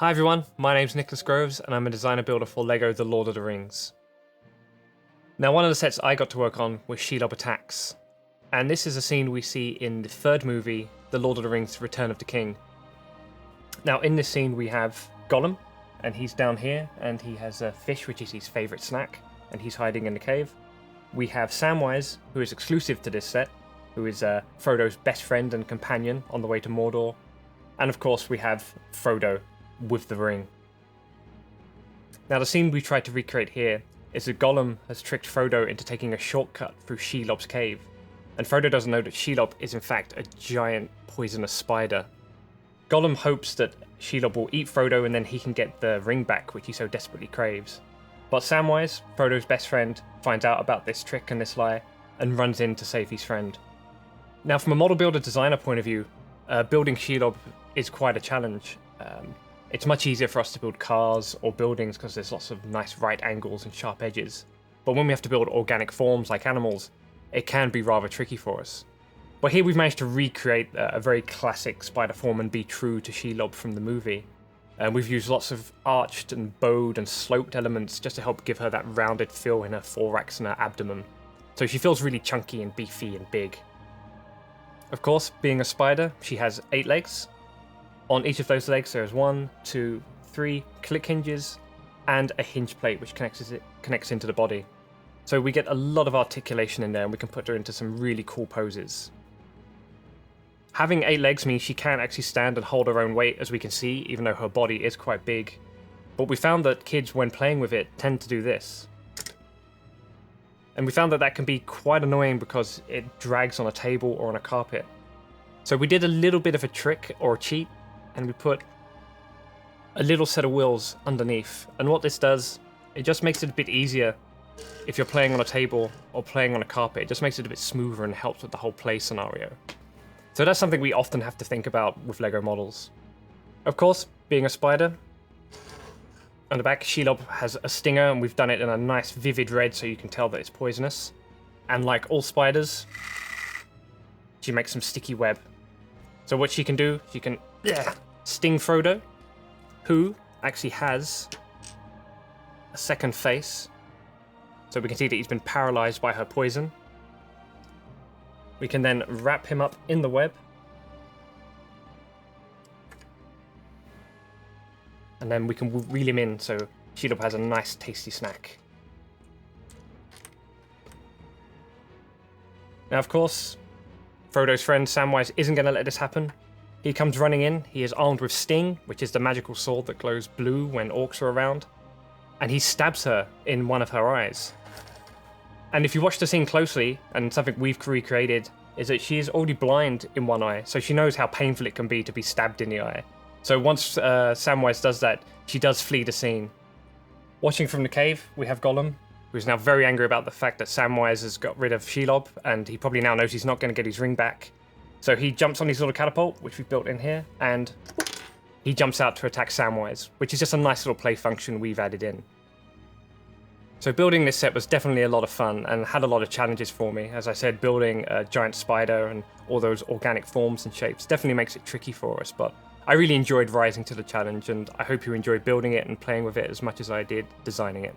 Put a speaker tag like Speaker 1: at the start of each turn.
Speaker 1: Hi everyone, my name's Nicholas Groves and I'm a designer builder for LEGO The Lord of the Rings. Now one of the sets I got to work on was Shelob Attacks, and this is a scene we see in the third movie, The Lord of the Rings Return of the King. Now in this scene we have Gollum, and he's down here and he has a fish which is his favourite snack, and he's hiding in the cave. We have Samwise, who is exclusive to this set, who is Frodo's best friend and companion on the way to Mordor. And of course we have Frodo with the ring. Now the scene we tried to recreate here is that Gollum has tricked Frodo into taking a shortcut through Shelob's cave, and Frodo doesn't know that Shelob is in fact a giant poisonous spider. Gollum hopes that Shelob will eat Frodo and then he can get the ring back which he so desperately craves. But Samwise, Frodo's best friend, finds out about this trick and this lie and runs in to save his friend. Now from a model builder designer point of view, building Shelob is quite a challenge. It's much easier for us to build cars or buildings because there's lots of nice right angles and sharp edges. But when we have to build organic forms like animals, it can be rather tricky for us. But here we've managed to recreate a very classic spider form and be true to Shelob from the movie. We've used lots of arched and bowed and sloped elements just to help give her that rounded feel in her thorax and her abdomen. So she feels really chunky and beefy and big. Of course, being a spider, she has 8 legs. On each of those legs there is 1, 2, 3 click hinges and a hinge plate which connects into the body. So we get a lot of articulation in there and we can put her into some really cool poses. Having 8 legs means she can actually stand and hold her own weight, as we can see, even though her body is quite big. But we found that kids, when playing with it, tend to do this. And we found that that can be quite annoying because it drags on a table or on a carpet. So we did a little bit of a trick or a cheat, and we put a little set of wheels underneath. And what this does, it just makes it a bit easier if you're playing on a table or playing on a carpet. It just makes it a bit smoother and helps with the whole play scenario. So that's something we often have to think about with LEGO models. Of course, being a spider, on the back Shelob has a stinger, and we've done it in a nice vivid red so you can tell that it's poisonous. And like all spiders, she makes some sticky web. So what she can do, she can sting Frodo, who actually has a second face. So we can see that he's been paralyzed by her poison. We can then wrap him up in the web. And then we can reel him in so Shelob has a nice tasty snack. Now of course, Frodo's friend Samwise isn't going to let this happen. He comes running in, he is armed with Sting, which is the magical sword that glows blue when orcs are around, and he stabs her in one of her eyes. And if you watch the scene closely, and something we've recreated, is that she is already blind in one eye, so she knows how painful it can be to be stabbed in the eye. So once Samwise does that, she does flee the scene. Watching from the cave, we have Gollum, who's now very angry about the fact that Samwise has got rid of Shelob, and he probably now knows he's not going to get his ring back. So he jumps on his little catapult, which we've built in here, and he jumps out to attack Samwise, which is just a nice little play function we've added in. So building this set was definitely a lot of fun and had a lot of challenges for me. As I said, building a giant spider and all those organic forms and shapes definitely makes it tricky for us, but I really enjoyed rising to the challenge, and I hope you enjoyed building it and playing with it as much as I did designing it.